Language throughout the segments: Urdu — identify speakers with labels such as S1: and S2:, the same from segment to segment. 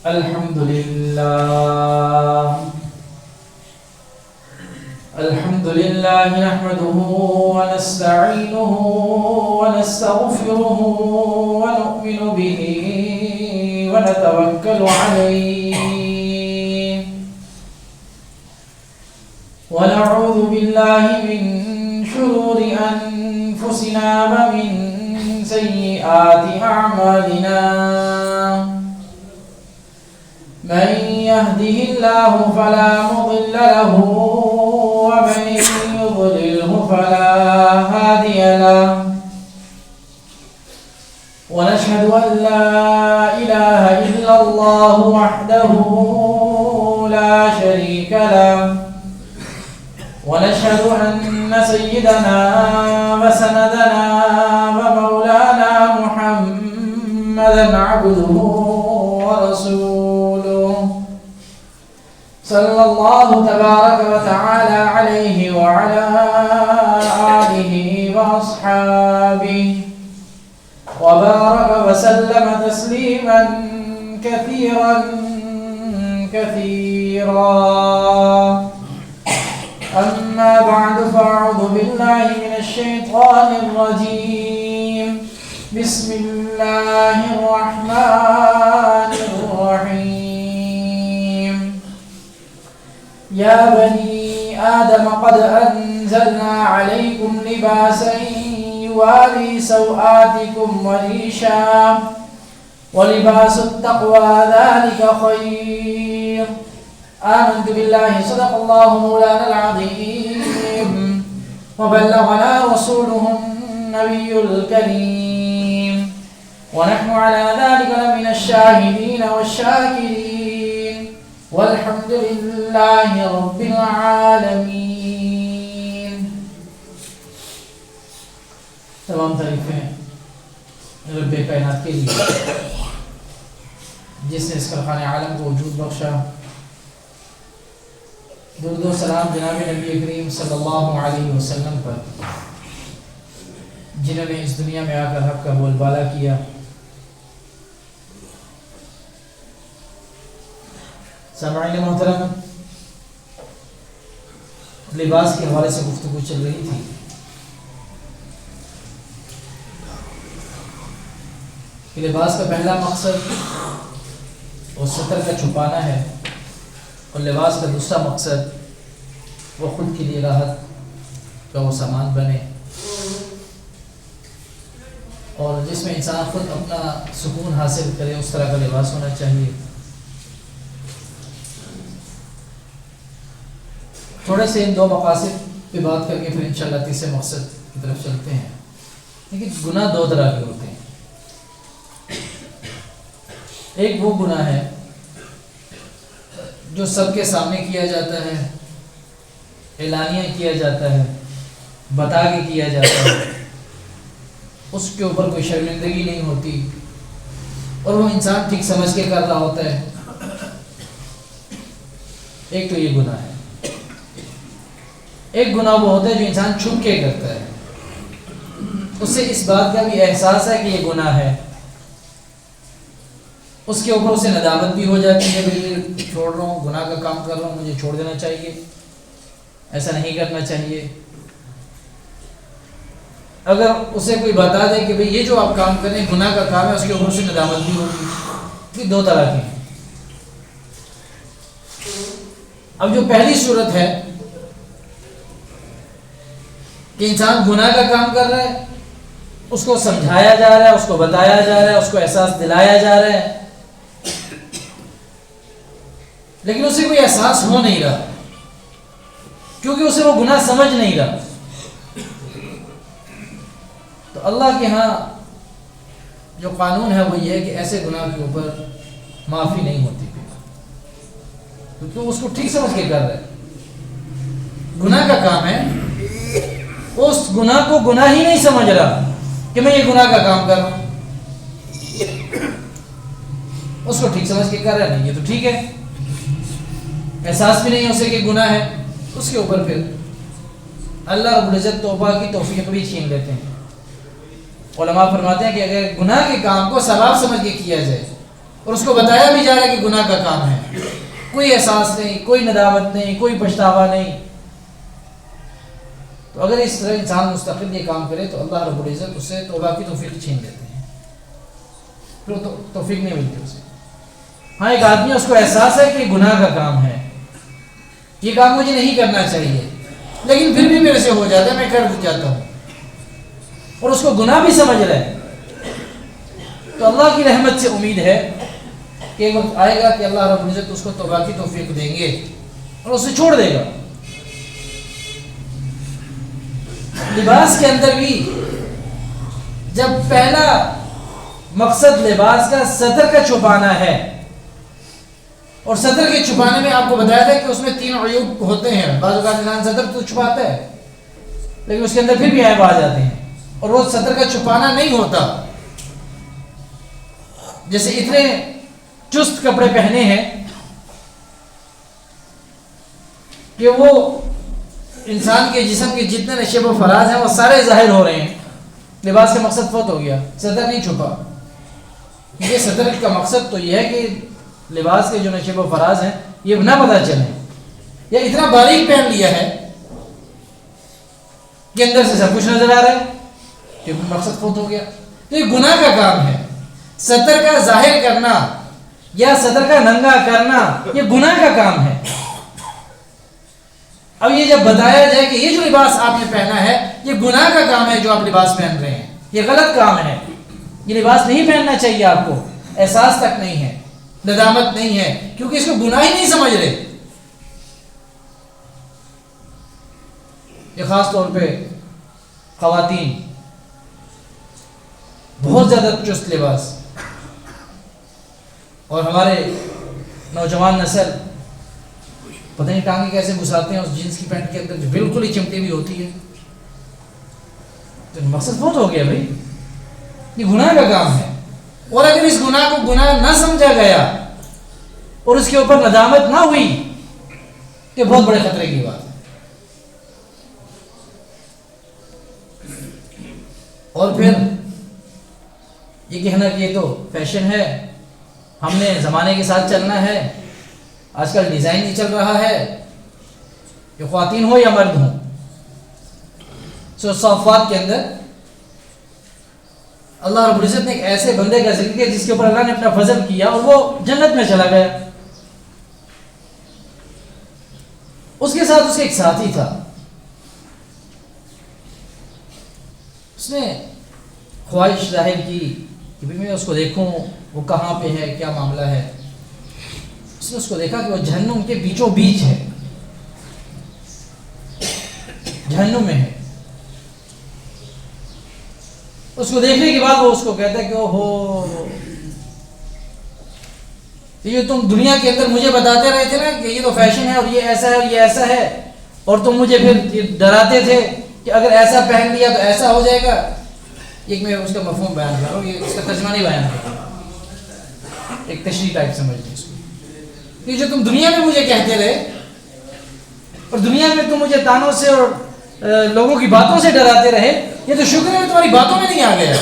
S1: الحمد لله نحمده ونستعينه ونستغفره ونؤمن به ونتوكل عليه ونعوذ بالله من شرور أنفسنا ومن سيئات أعمالنا من يهده الله فلا مضل له ومن يضلله فلا هادي له ونشهد أن لا إله إلا الله وحده لا شريك له ونشهد أن سيدنا وسندنا ومولانا محمدا عبده ورسوله صلى الله تبارك وتعالى عليه وعلى آله وأصحابه وبارك وسلم تسليما كثيرا أما بعد فأعوذ بالله من الشيطان الرجيم بسم الله الرحمن الرحيم يا بني آدم قد أنزلنا عليكم لباسا يواري سوآتكم وريشا ولباس التقوى ذلك خير آمنت بالله صدق الله مولانا العظيم وبلغنا رسوله النبي الكريم ونحن على ذلك لمن الشاهدين والشاكرين والحمد لله رب العالمين. تمام تعریفیں رب کائنات کے لیے جس نے اس کارخانے عالم کو وجود بخشا. درود و سلام جناب نبی کریم صلی اللہ علیہ وسلم پر جنہوں نے اس دنیا میں آ کر حق کا بول بالا کیا. سامعین محترم، لباس کے حوالے سے گفتگو چل رہی تھی. کہ لباس کا پہلا مقصد وہ ستر کا چھپانا ہے، اور لباس کا دوسرا مقصد وہ خود کے لیے راحت کا وہ سامان بنے، اور جس میں انسان خود اپنا سکون حاصل کرے اس طرح کا لباس ہونا چاہیے. تھوڑے سے ان دو مقاصد پہ بات کر کے پھر انشاءاللہ تیسرے مقصد کی طرف چلتے ہیں. لیکن گناہ دو طرح کے ہوتے ہیں. ایک وہ گناہ ہے جو سب کے سامنے کیا جاتا ہے، اعلانیہ کیا جاتا ہے، بتا کے کیا جاتا ہے، اس کے اوپر کوئی شرمندگی نہیں ہوتی اور وہ انسان ٹھیک سمجھ کے کر رہا ہوتا ہے. ایک تو یہ گناہ ہے. ایک گناہ وہ ہوتا ہے جو انسان چھپ کے کرتا ہے، اس سے اس بات کا بھی احساس ہے کہ یہ گناہ ہے، اس کے اوپر اسے ندامت بھی ہو جاتی ہے، بھئی چھوڑ رہا ہوں، گناہ کا کام کر رہا ہوں، مجھے چھوڑ دینا چاہیے، ایسا نہیں کرنا چاہیے. اگر اسے کوئی بتا دے کہ بھئی یہ جو آپ کام کریں گناہ کا کام ہے، اس کے اوپر سے ندامت بھی ہوگی. یہ دو طرح کی ہیں. اب جو پہلی صورت ہے کہ انسان گناہ کا کام کر رہا ہے، اس کو سمجھایا جا رہا ہے، اس کو بتایا جا رہا ہے، اس کو احساس دلایا جا رہا ہے، لیکن اسے کوئی احساس ہو نہیں رہا کیونکہ اسے وہ گناہ سمجھ نہیں رہا. تو اللہ کے ہاں جو قانون ہے وہ یہ ہے کہ ایسے گناہ کے اوپر معافی نہیں ہوتی، کیونکہ اس کو ٹھیک سمجھ کے کر رہا ہے. گناہ کا کام ہے، اس گناہ کو گناہ ہی نہیں سمجھ رہا کہ میں یہ گناہ کا کام کر رہا ہوں، اس کو ٹھیک سمجھ کے کر رہا ہے. نہیں، یہ تو ٹھیک ہے، احساس بھی نہیں ہے اسے کہ گناہ ہے. اس کے اوپر پھر اللہ رب العزت توبہ کی توفیق بھی چھین لیتے ہیں. علماء فرماتے ہیں کہ اگر گناہ کے کام کو ثواب سمجھ کے کیا جائے اور اس کو بتایا بھی جا رہا ہے کہ گناہ کا کام ہے، کوئی احساس نہیں، کوئی ندامت نہیں، کوئی پچھتاوا نہیں. تو اگر اس طرح انسان مستقل یہ کام کرے تو اللہ رب العزت اس سے توبہ کی توفیق چھین لیتے ہیں، پھر توفیق نہیں ملتی اسے. ہاں ایک آدمی اس کو احساس ہے کہ گناہ کا کام ہے، یہ کام مجھے نہیں کرنا چاہیے، لیکن پھر بھی میرے سے ہو جاتا ہے، میں کر جاتا ہوں، اور اس کو گناہ بھی سمجھ رہا ہے، تو اللہ کی رحمت سے امید ہے کہ ایک وقت آئے گا کہ اللہ رب العزت اس کو توبہ کی توفیق دیں گے اور اسے چھوڑ دے گا. لباس کے اندر بھی جب پہلا مقصد لباس کا سطر کا چھپانا ہے، اور سطر کے چھپانے میں آپ کو بتایا تھا کہ اس میں 3 عیوب ہوتے ہیں. بعض اوقات انسان سطر تو چھپاتا ہے لیکن اس کے اندر پھر بھی عیب آ جاتے ہیں، اور وہ سطر کا چھپانا نہیں ہوتا. جیسے اتنے چست کپڑے پہنے ہیں کہ وہ انسان کے جسم کے جتنے نشیب و فراز ہیں وہ سارے ظاہر ہو رہے ہیں. لباس کا مقصد فوت ہو گیا، سطر نہیں چھپا. یہ سطر کا مقصد تو یہ ہے کہ لباس کے جو نشیب و فراز ہیں یہ نہ پتہ چلے، یا اتنا باریک پہن لیا ہے کہ اندر سے سب کچھ نظر آ رہا ہے کہ مقصد فوت ہو گیا. تو یہ گناہ کا کام ہے. سطر کا ظاہر کرنا یا سطر کا ننگا کرنا یہ گناہ کا کام ہے. اب یہ جب بتایا جائے کہ یہ جو لباس آپ نے پہنا ہے یہ گناہ کا کام ہے، جو آپ لباس پہن رہے ہیں یہ غلط کام ہے، یہ لباس نہیں پہننا چاہیے آپ کو، احساس تک نہیں ہے، ندامت نہیں ہے، کیونکہ اس کو گناہ ہی نہیں سمجھ رہے. یہ خاص طور پہ خواتین بہت زیادہ چست لباس، اور ہمارے نوجوان نسل پتہ نہیں ٹانگیں کیسے گھساتے ہیں اس جینس کی پینٹ کے اندر جو بالکل ہی چمٹی ہوئی ہوتی ہے. تو مقصد بہت ہو گیا بھائی، یہ گناہ کا کام ہے. اور اگر اس گناہ کو گناہ نہ سمجھا گیا اور اس کے اوپر ندامت نہ ہوئی تو بہت بڑے خطرے کی بات ہے. اور پھر یہ کہنا کہ یہ تو فیشن ہے، ہم نے زمانے کے ساتھ چلنا ہے، آج کل ڈیزائن ہی چل رہا ہے، یہ خواتین ہو یا مرد ہوں. سورۃ الصافات کے اندر اللہ رب العزت نے ایک ایسے بندے کا ذکر کیا جس کے اوپر اللہ نے اپنا فضل کیا اور وہ جنت میں چلا گیا. اس کے ساتھ اس کا ایک ساتھی تھا، اس نے خواہش ظاہر کی کہ میں اس کو دیکھوں وہ کہاں پہ ہے، کیا معاملہ ہے. اس نے اس کو دیکھا کہ وہ جہنم کے بیچوں بیچ ہے، جہنم میں ہے. اس کو دیکھنے کے بعد وہ اس کو کہتا ہے کہ اوہو، یہ تم دنیا کے اندر مجھے بتاتے رہے تھے نا کہ یہ تو فیشن ہے اور یہ ایسا ہے اور یہ ایسا ہے، اور تم مجھے پھر ڈراتے تھے کہ اگر ایسا پہن لیا تو ایسا ہو جائے گا. ایک میں اس کا مفہوم بیان کر رہا ہوں، یہ اس کا ترجمہ نہیں بیان کر رہا، ایک تشریح ٹائپ سمجھ لیں اس کو. یہ جو تم دنیا میں مجھے کہتے رہے اور دنیا میں تم مجھے تانوں سے اور لوگوں کی باتوں سے ڈراتے رہے، یہ تو شکر ہے تمہاری باتوں میں نہیں آ گیا.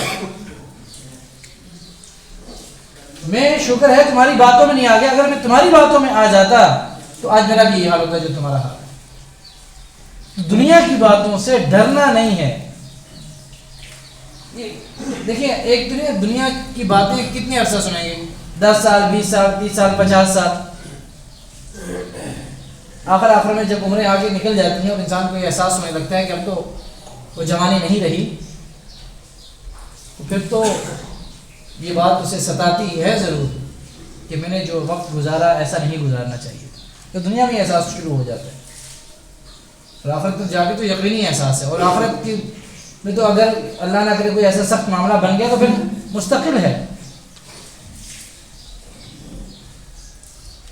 S1: میں شکر ہے تمہاری باتوں میں نہیں آ گیا، اگر میں تمہاری باتوں میں آ جاتا تو آج میرا بھی یہ حال ہوتا جو تمہارا حال ہے. دنیا کی باتوں سے ڈرنا نہیں ہے. دیکھیں ایک دنیا کی باتیں کتنے عرصہ سنیں گے، 10 سال 20 سال 30 سال 50 سال. آخر میں جب عمریں آگے نکل جاتی ہیں اور انسان کو یہ احساس ہونے لگتا ہے کہ اب تو وہ جوانی نہیں رہی، تو پھر تو یہ بات اسے ستاتی ہے ضرور کہ میں نے جو وقت گزارا ایسا نہیں گزارنا چاہیے. تو دنیا میں احساس شروع ہو جاتا ہے، اور آخرت تک جا کے تو یقینی احساس ہے. اور آخرت کی میں تو اگر اللہ نہ کرے کوئی ایسا سخت معاملہ بن گیا تو پھر مستقل ہے،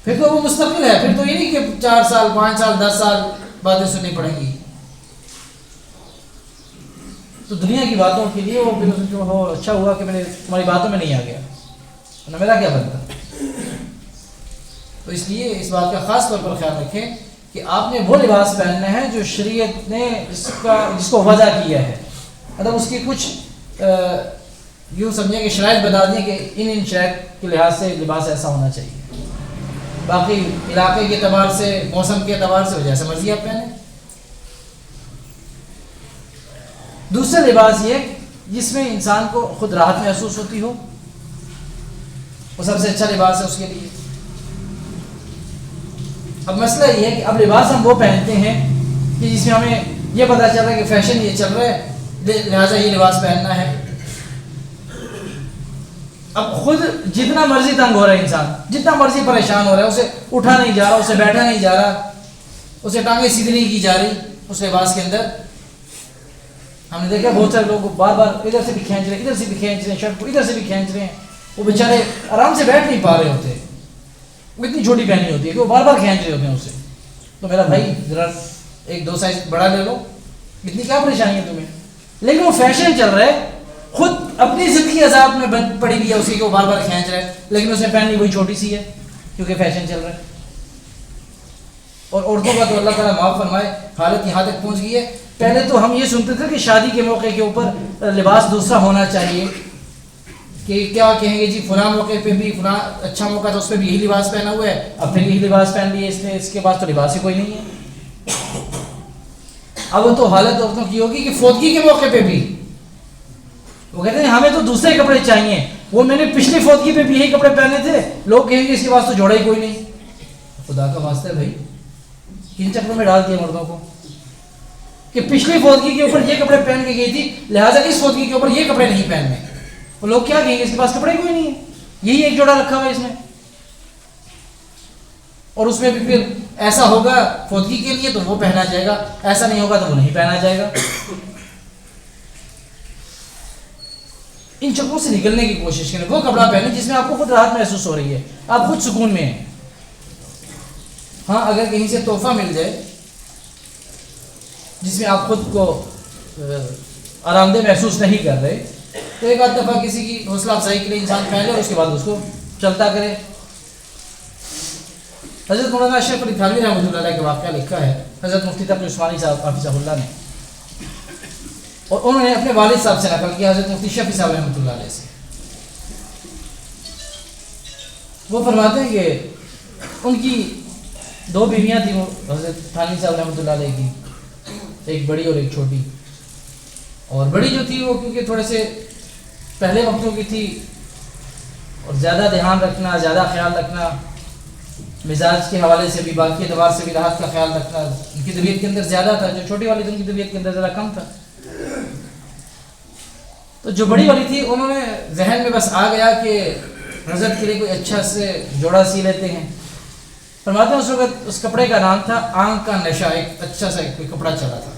S1: پھر تو وہ مستقل ہے. پھر تو یہ نہیں کہ 4 سال 5 سال 10 سال باتیں سننی پڑیں گی. تو دنیا کی باتوں کے لیے وہ پھر ہو اچھا ہوا کہ میں نے تمہاری باتوں میں نہیں آ گیا، نہ میرا کیا بنتا. تو اس لیے اس بات کا خاص طور پر خیال رکھیں کہ آپ نے وہ لباس پہننا ہے جو شریعت نے جس کو وضع کیا ہے. مطلب اس کی کچھ یوں سمجھیں کہ شرائط بتا دیں کہ ان شرائط کے لحاظ سے لباس ایسا ہونا چاہیے، باقی علاقے کے اعتبار سے، موسم کے اعتبار سے جیسا مرضی آپ پہنیں۔ دوسرا لباس یہ جس میں انسان کو خود راحت محسوس ہوتی ہو، وہ سب سے اچھا لباس ہے اس کے لیے۔ اب مسئلہ یہ ہے کہ اب لباس ہم وہ پہنتے ہیں کہ جس میں ہمیں یہ پتہ چل رہا ہے کہ فیشن یہ چل رہا ہے لہٰذا یہ لباس پہننا ہے۔ اب خود جتنا مرضی تنگ ہو رہا ہے انسان، جتنا مرضی پریشان ہو رہا ہے، اسے اٹھا نہیں جا رہا، اسے بیٹھا نہیں جا رہا، اسے ٹانگیں سیدھی نہیں کی جا رہی اس لباس کے اندر۔ ہم نے دیکھا بہت سارے لوگ بار بار ادھر سے بھی کھینچ رہے ہیں، ادھر سے بھی کھینچ رہے ہیں، شرٹ کو ادھر سے بھی کھینچ رہے ہیں، وہ بیچارے آرام سے بیٹھ نہیں پا رہے ہوتے، وہ اتنی چھوٹی پہنی ہوتی ہے کہ وہ بار بار کھینچ رہے ہوتے ہیں اسے۔ تو میرا بھائی ذرا 1-2 سائز بڑا لے لو، اتنی کیا پریشانی ہے تمہیں؟ لیکن وہ فیشن چل رہا ہے، خود اپنی زندگی عذاب میں پڑی ہوئی ہے اسی کو بار بار کھینچ رہا ہے، لیکن اس نے پہنی وہی چھوٹی سی ہے کیونکہ فیشن چل رہا ہے۔ اور عورتوں کا تو اللہ تعالیٰ معاف فرمائے حالت یہاں تک پہنچ گئی ہے، پہلے تو ہم یہ سنتے تھے کہ شادی کے موقع کے اوپر لباس دوسرا ہونا چاہیے، کہ کیا کہیں گے جی فلاں موقع پہ بھی فلاں اچھا موقع تھا اس پہ بھی یہی لباس پہنا ہوا ہے، اب پھر یہی لباس پہن لیے اس نے، اس کے پاس تو لباس ہی کوئی نہیں ہے۔ اب تو حالت عورتوں کی ہوگی کہ فوتگی کے موقع پہ بھی وہ کہتے ہیں ہمیں تو دوسرے کپڑے چاہیے، وہ میں نے پچھلی فوتگی پہ بھی یہی کپڑے پہنے تھے، لوگ کہیں گے اس کے پاس تو جوڑا ہی کوئی نہیں۔ خدا کا واسطہ ہے بھائی، کن چکروں میں ڈال دیا مردوں کو کہ پچھلی فوتگی کے اوپر یہ کپڑے پہن کے گئی تھی لہٰذا اس فوتگی کے اوپر یہ کپڑے نہیں پہننے، وہ لوگ کیا کہیں گے اس کے پاس کپڑے کوئی نہیں ہے، یہی ایک جوڑا رکھا ہوا ہے اس نے، اور اس میں بھی پھر ایسا ہوگا فوتگی کے لیے تو وہ پہنا جائے گا، ایسا نہیں ہوگا تو وہ نہیں پہنا جائے گا۔ ان چکروں سے نکلنے کی کوشش کریں، وہ کپڑا پہنیں جس میں آپ کو خود راحت محسوس ہو رہی ہے، آپ خود سکون میں ہیں۔ ہاں اگر کہیں سے تحفہ مل جائے جس میں آپ خود کو آرام دہ محسوس نہیں کر رہے تو ایک آدھ دفعہ کسی کی حوصلہ افزائی کے لیے انسان پہن لے اور اس کے بعد اس کو چلتا کرے۔ حضرت مولانا اشرف علی تھانوی رحمۃ اللہ علیہ کا واقعہ لکھا ہے حضرت مفتی تقی عثمانی صاحب حفظہ اللہ نے، اور انہوں نے اپنے والد صاحب سے نقل کیا حضرت مفتی شفیع صاحب رحمۃ اللہ علیہ سے۔ وہ فرماتے ہیں کہ ان کی 2 بیویاں تھیں، وہ حضرت تھانوی صاحب رحمۃ اللہ علیہ کی، ایک بڑی اور ایک چھوٹی، اور بڑی جو تھی وہ کیونکہ تھوڑے سے پہلے وقتوں کی تھی اور زیادہ دھیان رکھنا، زیادہ خیال رکھنا، مزاج کے حوالے سے بھی باقی اعتبار سے بھی راحت کا خیال رکھنا ان کی طبیعت کے اندر زیادہ تھا، جو چھوٹی والی تھی ان کی طبیعت کے اندر ذرا کم تھا۔ تو جو بڑی والی تھی انہوں نے ذہن میں بس آ گیا کہ حضرت کے لیے کوئی اچھا سے جوڑا سی لیتے ہیں۔ فرماتے ہیں اس وقت اس کپڑے کا نام تھا آنکھ کا نشہ، ایک اچھا سا کوئی کپڑا چلا تھا،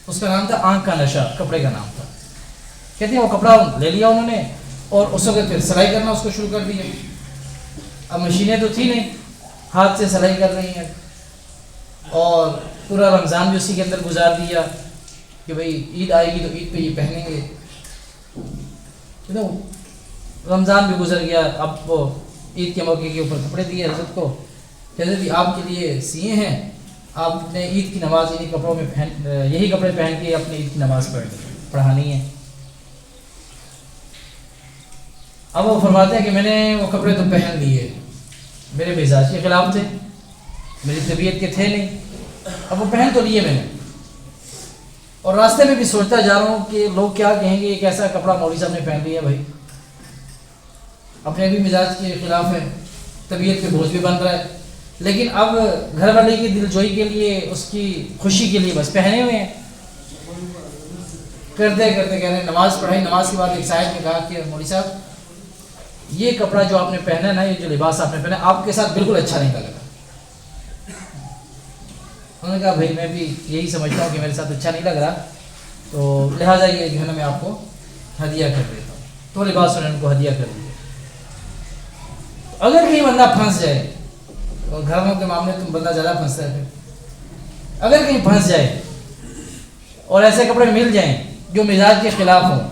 S1: اس کا نام تھا آنکھ کا نشہ، کپڑے کا نام تھا۔ کہتے ہیں وہ کپڑا لے لیا انہوں نے اور اس وقت پھر سلائی کرنا اس کو شروع کر دیا۔ اب مشینیں تو تھی نہیں، ہاتھ سے سلائی کر رہی ہیں، اور پورا رمضان بھی اسی کے اندر گزار دیا کہ بھئی عید آئے گی تو عید پہ یہ پہنیں گے۔ رمضان بھی گزر گیا، اب وہ عید کے موقع کے اوپر کپڑے دیے حضرت کو، حضرت جی آپ کے لیے سیے ہیں، آپ نے عید کی نماز انہی کپڑوں میں یہی کپڑے پہن کے اپنی عید کی نماز پڑھانی ہے۔ اب وہ فرماتے ہیں کہ میں نے وہ کپڑے تو پہن لیے، میرے مزاج کے خلاف تھے، میری طبیعت کے تھے نہیں، اب وہ پہن تو لیے میں نے، اور راستے میں بھی سوچتا جا رہا ہوں کہ لوگ کیا کہیں گے یہ کیسا کپڑا مولوی صاحب نے پہن لیا، بھائی اپنے بھی مزاج کے خلاف ہے، طبیعت کے بوجھ بھی بن رہا ہے، لیکن اب گھر والے کی دلجوئی کے لیے، اس کی خوشی کے لیے بس پہنے ہوئے ہیں۔ کرتے کرتے کہہ رہے ہیں نماز پڑھائی، نماز کے بعد ایک صاحب نے کہا کہ مولوی صاحب یہ کپڑا جو آپ نے پہنا ہے نا، یہ جو لباس آپ نے پہنا آپ کے ساتھ بالکل اچھا نہیں لگ رہا۔ انہوں نے کہا بھائی میں بھی یہی سمجھتا ہوں کہ میرے ساتھ اچھا نہیں لگ رہا، تو لہٰذا یہ جو ہے نا میں آپ کو ہدیہ کر دیتا ہوں، تو لباس انہوں نے ان کو ہدیہ کر دیا۔ اگر کہیں بندہ پھنس جائے، اور گھروں کے معاملے میں بندہ زیادہ پھنستا ہے، پھر اگر کہیں پھنس جائے اور ایسے کپڑے مل جائیں جو مزاج کے خلاف ہوں،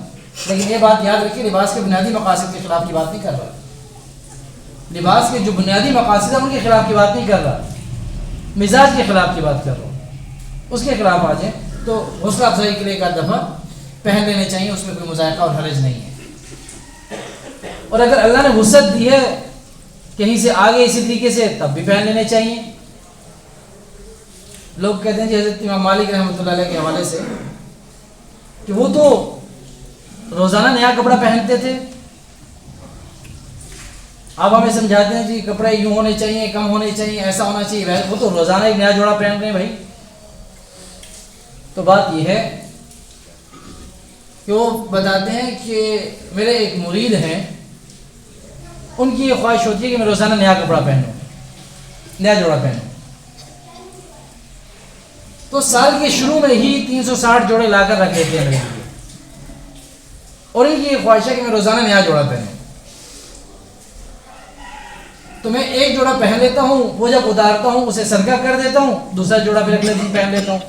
S1: لیکن یہ بات یاد رکھیے لباس کے بنیادی مقاصد کے خلاف کی بات نہیں کر رہا، لباس کے جو بنیادی مقاصد ہیں ان کے خلاف کی بات نہیں کر رہا، مزاج کے خلاف کی بات کر رہا ہوں۔ اس کے خلاف آ جائیں تو حوصلہ افزائی کے لیے ایک آدھ دفعہ پہن لینے چاہیے، اس میں کوئی مذائقہ اور حرج نہیں ہے۔ اور اگر اللہ نے وسعت دی ہے کہیں سے آگے اسی طریقے سے تب بھی پہن لینے چاہیے. لوگ کہتے ہیں جی حضرت امام مالک رحمۃ اللہ علیہ کے حوالے سے کہ وہ تو روزانہ نیا کپڑا پہنتے تھے. آپ ہمیں سمجھاتے ہیں جی کپڑے یوں ہونے چاہیے, کم ہونے چاہیے, ایسا ہونا چاہیے. وہ تو روزانہ ایک نیا جوڑا پہن رہے ہیں بھائی. تو بات یہ ہے کہ وہ بتاتے ہیں کہ میرے ایک مرید ہیں, ان کی یہ خواہش ہوتی ہے کہ میں روزانہ نیا کپڑا پہنوں, نیا جوڑا پہنوں. تو سال کے شروع میں ہی 360 جوڑے لا کر رکھ لیتے ہیں میرے لیے, اور ان کی یہ خواہش ہے کہ میں روزانہ نیا جوڑا پہنوں. تو میں ایک جوڑا پہن لیتا ہوں, وہ جب اتارتا ہوں اسے صدقہ کر دیتا ہوں, دوسرا جوڑا پھر اگلے دن پہن لیتا ہوں,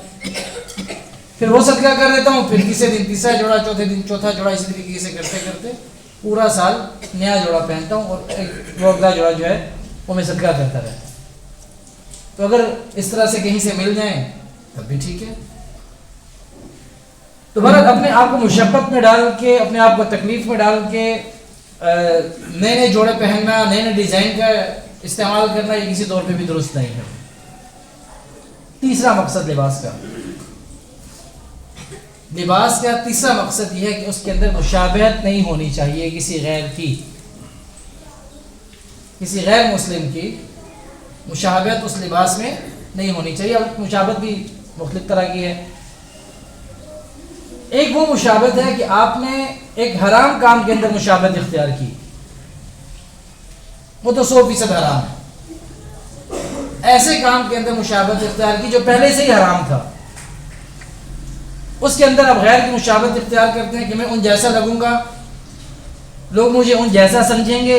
S1: پھر وہ صدقہ کر دیتا ہوں, پھر تیسرے دن تیسرا جوڑا, چوتھے دن چوتھا جوڑا, اسی طریقے سے کرتے کرتے پورا سال نیا جوڑا پہنتا ہوں, اور ایک اگلا جوڑا جو ہے وہ میں صدقہ کرتا رہتا ہوں. تو اگر اس طرح سے کہیں سے مل جائیں تب بھی ٹھیک ہے. تو بہرحال اپنے آپ کو مشقت میں ڈال کے, اپنے آپ کو تکلیف میں ڈال کے نئے نئے جوڑے پہننا, نئے نئے ڈیزائن کا استعمال کرنا, یہ کسی طور پہ بھی درست نہیں ہے. تیسرا مقصد لباس کا تیسرا مقصد یہ ہے کہ اس کے اندر مشابہت نہیں ہونی چاہیے کسی غیر کی, کسی غیر مسلم کی مشابہت اس لباس میں نہیں ہونی چاہیے. اب مشابہت بھی مختلف طرح کی ہے. ایک وہ مشابہت ہے کہ آپ نے ایک حرام کام کے اندر مشابہت اختیار کی, وہ تو 100% حرام ہے. ایسے کام کے اندر مشابہت اختیار کی جو پہلے سے ہی حرام تھا, اس کے اندر اب غیر کی مشابہت اختیار کرتے ہیں کہ میں ان جیسا لگوں گا, لوگ مجھے ان جیسا سمجھیں گے,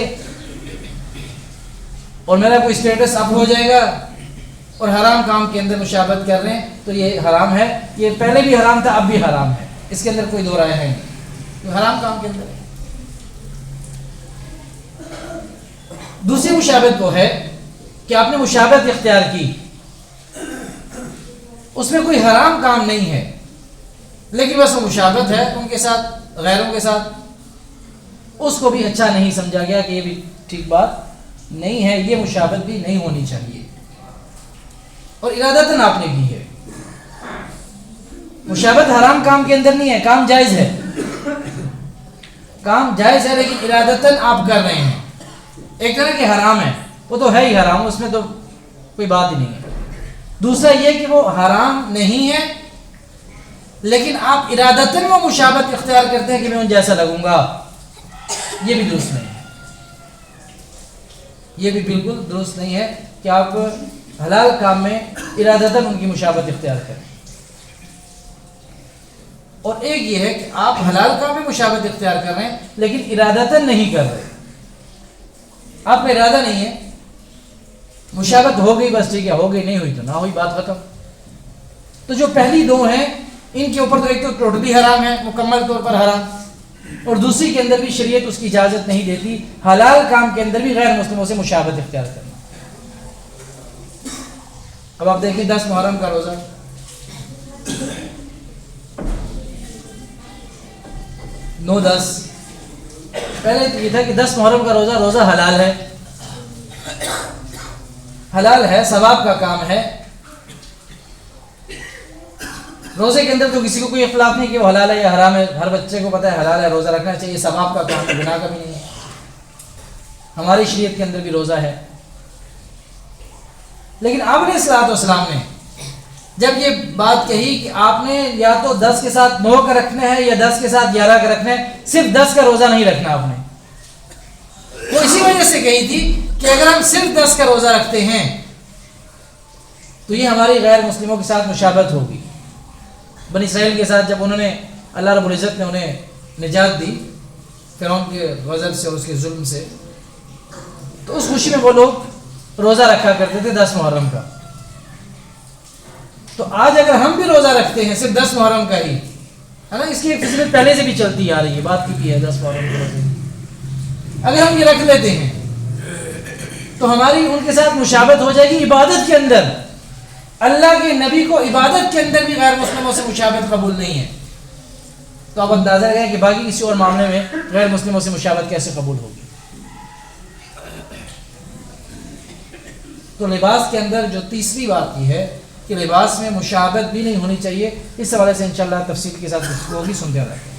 S1: اور میرا کوئی اسٹیٹس اپ ہو جائے گا, اور حرام کام کے اندر مشابہت کر رہے ہیں. تو یہ حرام ہے, یہ پہلے بھی حرام تھا, اب بھی حرام ہے, اس کے اندر کوئی دو رائے ہے نہیں, یہ حرام کام کے اندر ہے. دوسری مشابہت وہ ہے کہ آپ نے مشابہت اختیار کی, اس میں کوئی حرام کام نہیں ہے, لیکن بس وہ مشابہت ہے ان کے ساتھ, غیروں کے ساتھ. اس کو بھی اچھا نہیں سمجھا گیا کہ یہ بھی ٹھیک بات نہیں ہے, یہ مشابہت بھی نہیں ہونی چاہیے, اور ارادتاً آپ نے کی ہے. مشابہت حرام کام کے اندر نہیں ہے, کام جائز ہے, کام جائز ہے, لیکن ارادتاً آپ کر رہے ہیں. ایک طرح کے حرام ہے, وہ تو ہے ہی حرام, اس میں تو کوئی بات ہی نہیں ہے. دوسرا یہ کہ وہ حرام نہیں ہے, لیکن آپ ارادتاً وہ مشابہت اختیار کرتے ہیں کہ میں ان جیسا لگوں گا, یہ بھی درست نہیں ہے. یہ بھی بالکل درست نہیں ہے کہ آپ حلال کام میں ارادتاً ان کی مشابہت اختیار کریں. اور ایک یہ ہے کہ آپ حلال کام میں مشابہت اختیار کر رہے ہیں لیکن ارادتاً نہیں کر رہے, آپ کا ارادہ نہیں ہے, مشابہت ہو گئی بس ٹھیک ہے, ہو گئی, نہیں ہوئی تو نہ ہوئی, بات ختم. تو جو پہلی دو ہیں ان کے اوپر تو ایک تو ٹوٹلی حرام ہے, مکمل طور پر حرام, اور دوسری کے اندر بھی شریعت اس کی اجازت نہیں دیتی حلال کام کے اندر بھی غیر مسلموں سے مشابہت اختیار کرنا. اب آپ دیکھیں 10 محرم کا روزہ, 9-10 پہلے تو یہ تھا کہ 10 محرم کا روزہ حلال ہے, حلال ہے, ثواب کا کام ہے. روزے کے اندر تو کسی کو کوئی اختلاف نہیں کہ وہ حلال ہے یا حرام ہے, ہر بچے کو پتہ ہے حلال ہے, روزہ رکھنا چاہیے, ثواب کا کام ہے, گناہ کا بھی نہیں ہے. ہماری شریعت کے اندر بھی روزہ ہے. لیکن آپ نے صلوات والسلام نے جب یہ بات کہی کہ آپ نے یا تو 10 کے ساتھ 9 کا رکھنا ہے یا 10 کے ساتھ 11 کا رکھنا ہے, صرف 10 کا روزہ نہیں رکھنا آپ نے. وہ اسی وجہ سے کہی تھی کہ اگر ہم صرف 10 کا روزہ رکھتے ہیں تو یہ ہماری غیر مسلموں کے ساتھ مشابہت ہوگی. بنی اسرائیل کے ساتھ جب انہوں نے, اللہ رب العزت نے انہیں نجات دی فرعون کے غضب سے اور اس کے ظلم سے, تو اس خوشی میں وہ لوگ روزہ رکھا کرتے تھے 10 محرم کا. تو آج اگر ہم بھی روزہ رکھتے ہیں صرف 10 محرم کا ہی ہے نا, اس کی ایک فضیلت پہلے سے بھی چلتی آ رہی ہے, بات کی بھی ہے 10 محرم کے روزے, اگر ہم یہ رکھ لیتے ہیں تو ہماری ان کے ساتھ مشابہت ہو جائے گی عبادت کے اندر. اللہ کے نبی کو عبادت کے اندر بھی غیر مسلموں سے مشابہت قبول نہیں ہے. تو آپ اندازہ لگائیں کہ باقی کسی اور معاملے میں غیر مسلموں سے مشابہت کیسے قبول ہوگی. تو لباس کے اندر جو تیسری بات کی ہے کہ لباس میں مشابہت بھی نہیں ہونی چاہیے، اس حوالے سے انشاءاللہ تفصیل کے ساتھ گفتگو ہوگی، سنتے رہیں۔